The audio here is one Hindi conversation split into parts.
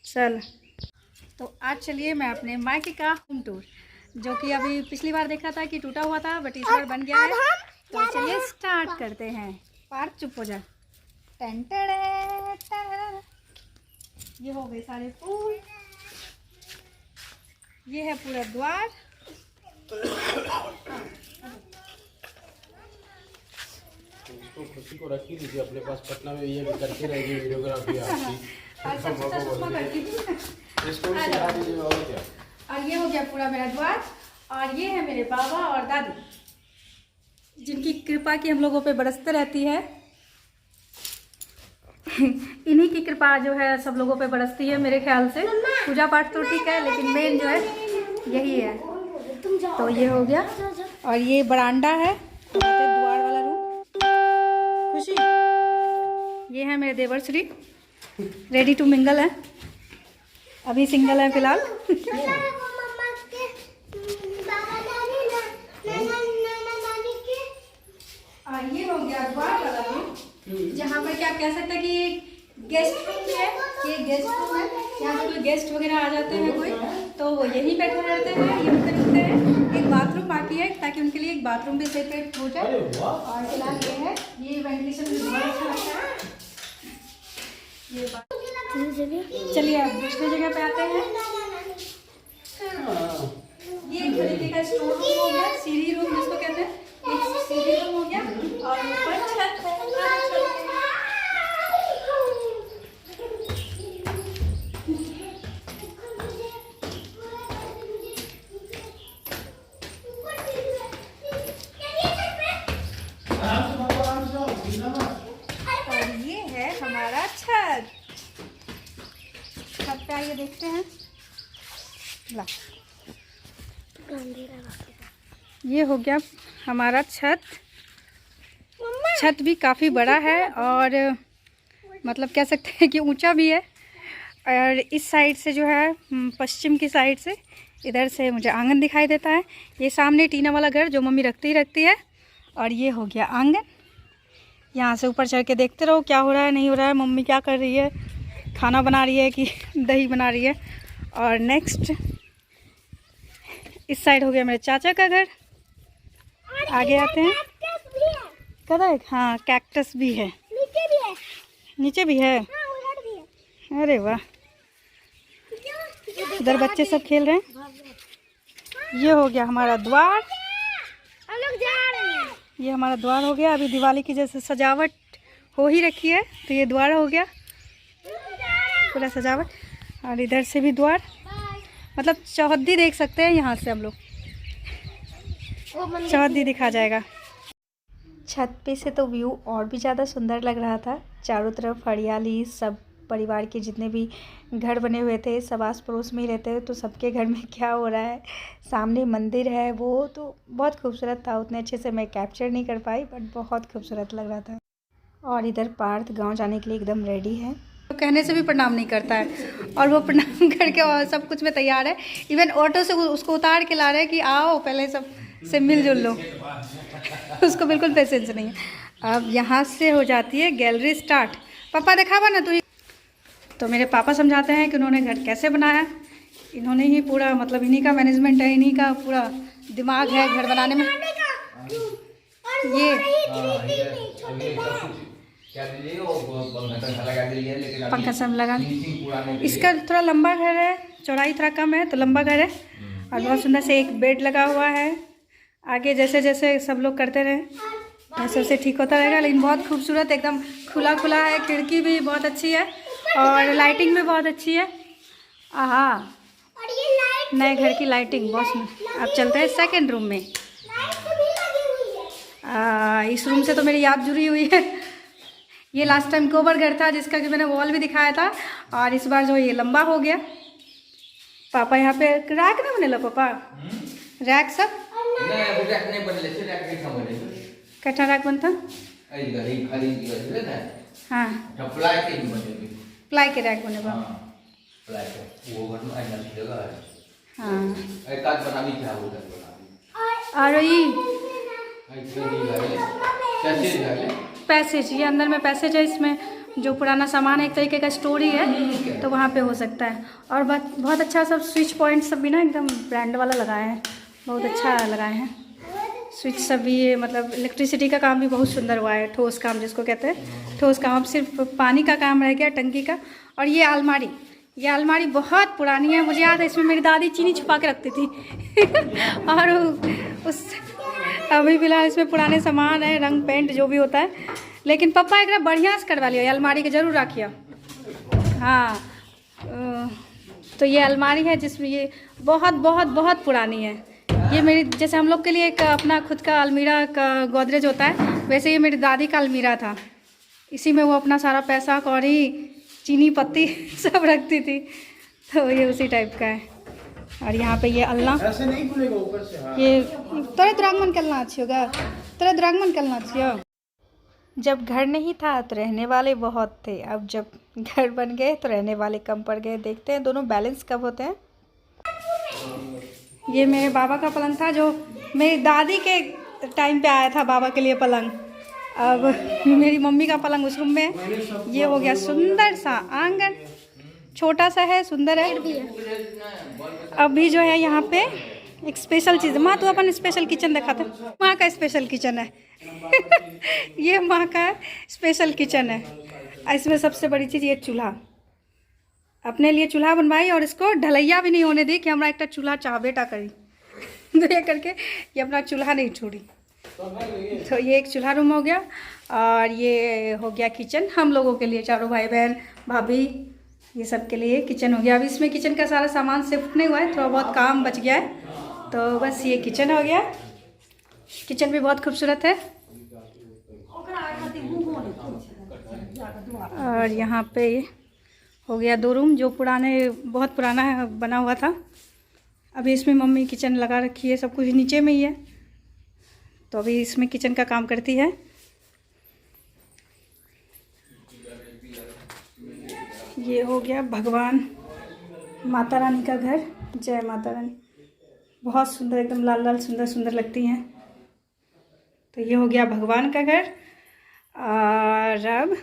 चल तो आज चलिए मैं अपने मायके का होम टूर, जो कि अभी पिछली बार देखा था कि टूटा हुआ था बट इस बार बन गया है। तो चलिए स्टार्ट करते हैं। पार्थ चुप हो जा। टन टन टन। ये हो गए सारे फूल, ये है पूरा द्वार। तो खुशी को रखी लीजिए अपने पास, पटना में ये करके रहेगी वीडियोग्राफी आपकी। इसको भी सिखा दीजिए और क्या। और ये हो गया पूरा मेरा द्वार, और ये है मेरे बाबा और दादी, जिनकी कृपा की हम लोगों पे बरसते रहती है। इन्हीं की कृपा जो है सब लोगों पे बरसती है मेरे ख्याल से। पूजा पाठ तो ठीक है, लेकिन मेन जो है यही है। तो ये हो गया, और ये बरांडा है, द्वार वाला रूम। खुशी, ये है मेरे देवर श्री, रेडी टू मिंगल है। अभी सिंगल है फिलहाल। और ये हो गया द्वार वाला रूम, जहाँ पर क्या कह सकते हैं कि गेस्ट रूम भी है। ये गेस्ट रूम है, यहाँ पर कोई गेस्ट वगैरह आ जाते हैं कोई, तो वो यहीं बैठे रहते हैं, यहीं पे रुकते हैं। एक बाथरूम बाकी है, ताकि उनके लिए एक बाथरूम भी सेपरेट हो जाए। और फिलहाल ये है, ये वेंटिलेशन भी बहुत अच्छा लगता है। ये चलिए अब दूसरी जगह पे आते हैं। ये एक तरीके का स्टोर रूम हो गया, सीढ़ी रूम जिसको कहते हैं। एक सीढ़ी रूम हो गया, और ऊपर छत है। और ये है हमारा छत। छत पे आइए देखते हैं। ला, ये हो गया हमारा छत। छत भी काफ़ी बड़ा है, और मतलब कह सकते हैं कि ऊंचा भी है। और इस साइड से जो है, पश्चिम की साइड से, इधर से मुझे आंगन दिखाई देता है। ये सामने टीना वाला घर जो मम्मी रखती है। और ये हो गया आंगन। यहाँ से ऊपर चढ़ के देखते रहो क्या हो रहा है, नहीं हो रहा है, मम्मी क्या कर रही है, खाना बना रही है कि दही बना रही है। और नेक्स्ट इस साइड हो गया मेरे चाचा का घर। आगे आते हैं। कदर, हाँ कैक्टस भी है, नीचे भी है। अरे वाह, इधर बच्चे सब खेल रहे हैं। ये हो गया हमारा द्वार। ये हमारा द्वार हो गया। अभी दिवाली की जैसे सजावट हो ही रखी है, तो ये द्वार हो गया पूरा सजावट। और इधर से भी द्वार, मतलब चौहद्दी देख सकते हैं यहाँ से हम लोग, चौहद्दी दिखा जाएगा। छत पे से तो व्यू और भी ज़्यादा सुंदर लग रहा था। चारों तरफ हरियाली, सब परिवार के जितने भी घर बने हुए थे सब आस पड़ोस में ही रहते हैं, तो सबके घर में क्या हो रहा है। सामने मंदिर है, वो तो बहुत खूबसूरत था। उतने अच्छे से मैं कैप्चर नहीं कर पाई, बट बहुत खूबसूरत लग रहा था। और इधर पार्थ गांव जाने के लिए एकदम रेडी है। तो कहने से भी प्रणाम नहीं करता है, और वो प्रणाम करके और सब कुछ में तैयार है। इवन ऑटो से उसको उतार के ला रहे हैं कि आओ पहले सब से मिलजुल लो। उसको बिल्कुल पेशेंस नहीं है। अब यहाँ से हो जाती है गैलरी स्टार्ट। पापा दिखावा ना तू। तो मेरे पापा समझाते हैं कि उन्होंने घर कैसे बनाया। इन्होंने ही पूरा, मतलब इन्हीं का मैनेजमेंट है, इन्हीं का पूरा दिमाग है घर बनाने में। ये पंखा सब लगा। इसका थोड़ा लंबा घर है, चौड़ाई थोड़ा कम है, तो लंबा घर है। और बहुत सुंदर से एक बेड लगा हुआ है। आगे जैसे जैसे सब लोग करते रहे वैसे वैसे ठीक होता रहेगा। लेकिन बहुत खूबसूरत, एकदम खुला खुला है। खिड़की भी बहुत अच्छी है, और लाइटिंग भी बहुत अच्छी है। आहा, नए घर की लाइटिंग बहुत सुंदर। अब चलते हैं सेकंड रूम में। इस रूम से तो मेरी याद जुड़ी हुई है। ये लास्ट टाइम गोबर घर था, जिसका कि मैंने वॉल भी दिखाया था, और इस बार जो ये लंबा हो गया। पापा यहाँ पे रैक ना बनेला पापा, रैक सब कट्ठा रैक बनता। हाँ, प्लाई के रैक बने बा। हाँ, और ये पैसेज, ये अंदर में पैसेज है, इसमें जो पुराना सामान है, एक तरीके का स्टोरी है, तो वहाँ पे हो सकता है। और बहुत अच्छा सब स्विच पॉइंट सब भी ना एकदम ब्रांड वाला लगाए हैं, बहुत अच्छा लगाए हैं स्विच सब भी। ये मतलब इलेक्ट्रिसिटी का काम भी बहुत सुंदर हुआ है, ठोस काम जिसको कहते हैं, ठोस काम। अब सिर्फ पानी का काम रह गया, टंकी का। और ये अलमारी बहुत पुरानी है, मुझे याद है इसमें मेरी दादी चीनी छुपा के रखती थी और उस अभी फिलहाल इसमें पुराने सामान है, रंग पेंट जो भी होता है। लेकिन पापा एक बढ़िया से करवा लिया, अलमारी के जरूर रखिए। हाँ, तो ये अलमारी है जिसमें ये बहुत बहुत बहुत पुरानी है। ये मेरी, जैसे हम लोग के लिए एक अपना खुद का अलमीरा का गोदरेज होता है, वैसे ये मेरी दादी का अलमीरा था। इसी में वो अपना सारा पैसा कौड़ी, चीनी पत्ती सब रखती थी, तो ये उसी टाइप का है। और यहाँ पे ये अल्लाह, ऐसे नहीं खुलेगा ऊपर से। हाँ। ये तेरे द्रागमन करना अच्छी होगा, तेरा द्रागमन करना अच्छी हो। जब घर नहीं था तो रहने वाले बहुत थे, अब जब घर बन गए तो रहने वाले कम पड़ गए। देखते हैं दोनों बैलेंस कब होते हैं। ये मेरे बाबा का पलंग था, जो मेरी दादी के टाइम पे आया था बाबा के लिए पलंग। अब मेरी मम्मी का पलंग उस रूम में है। ये हो गया सुंदर सा आंगन, छोटा सा है, सुंदर है। अभी जो है यहाँ पे एक स्पेशल चीज़, माँ तो अपन स्पेशल किचन दिखाते, माँ का स्पेशल किचन है ये माँ का स्पेशल किचन है। इसमें सबसे बड़ी चीज़ ये चूल्हा, अपने लिए चूल्हा बनवाई और इसको ढलैया भी नहीं होने दी कि हमारा एक चूल्हा चाह बेटा करी तो ये करके ये अपना चूल्हा नहीं छोड़ी। तो ये एक चूल्हा रूम हो गया और ये हो गया किचन हम लोगों के लिए, चारों भाई बहन भाभी, ये सब के लिए किचन हो गया। अभी इसमें किचन का सारा सामान शिफ्ट नहीं हुआ है, थोड़ा बहुत काम बच गया है, तो बस ये किचन हो गया। किचन भी बहुत खूबसूरत है। और यहाँ पे हो गया 2 रूम, जो बहुत पुराना है, बना हुआ था। अभी इसमें मम्मी किचन लगा रखी है, सब कुछ नीचे में ही है, तो अभी इसमें किचन का काम करती है। ये हो गया भगवान माता रानी का घर, जय माता रानी। बहुत सुंदर, एकदम लाल लाल सुंदर सुंदर लगती हैं। तो ये हो गया भगवान का घर। और अब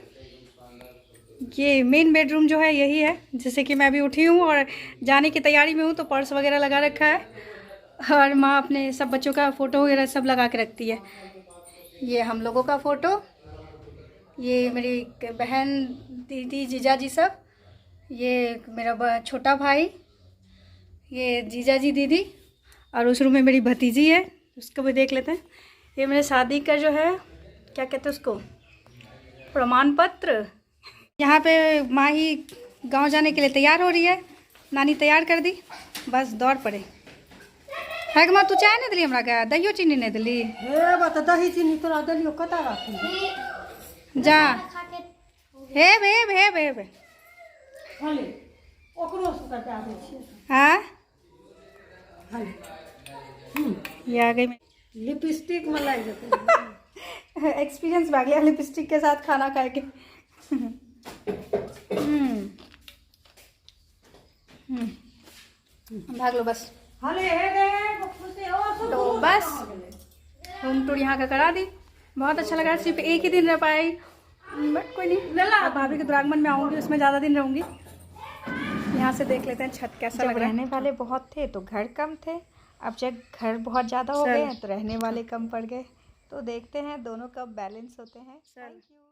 ये मेन बेडरूम जो है यही है। जैसे कि मैं अभी उठी हूँ और जाने की तैयारी में हूँ, तो पर्स वगैरह लगा रखा है और माँ अपने सब बच्चों का फ़ोटो वगैरह सब लगा के रखती है। ये हम लोगों का फ़ोटो, ये मेरी बहन, दीदी, जीजा जी सब, ये मेरा छोटा भाई, ये जीजा जी, दीदी, और उस रूम में मेरी भतीजी है, उसको भी देख लेते हैं। ये मेरे शादी का जो है, क्या कहते हैं उसको, प्रमाण पत्र। यहाँ पे माँ ही गांव जाने के लिए तैयार हो रही है, नानी तैयार कर दी, बस दौड़ पड़े। है माँ, तू चाय नहीं दिली हमरा का, दहियो चीनी नहीं दिली, दही चीनी तोरा दलियो कता राखी जा हे बे ओकरो से कटा दै छियै। हाँ, ये आ गई लिपस्टिक में लग जेतै एक्सपीरियंस भाग गया लिपस्टिक के साथ खाना खाए के। भाग लो बस। तो बस होम टूर यहाँ का करा दी, बहुत अच्छा लगा। सिर्फ एक ही दिन रह पाई, बट कोई नहीं, अब भाभी के द्रागमन में आऊँगी, उसमें ज़्यादा दिन रहूँगी। यहाँ से देख लेते हैं छत कैसा लग रहा है। रहने वाले बहुत थे तो घर कम थे, अब जब घर बहुत ज़्यादा हो गए तो रहने वाले कम पड़ गए। तो देखते हैं दोनों कब बैलेंस होते हैं। Thank you.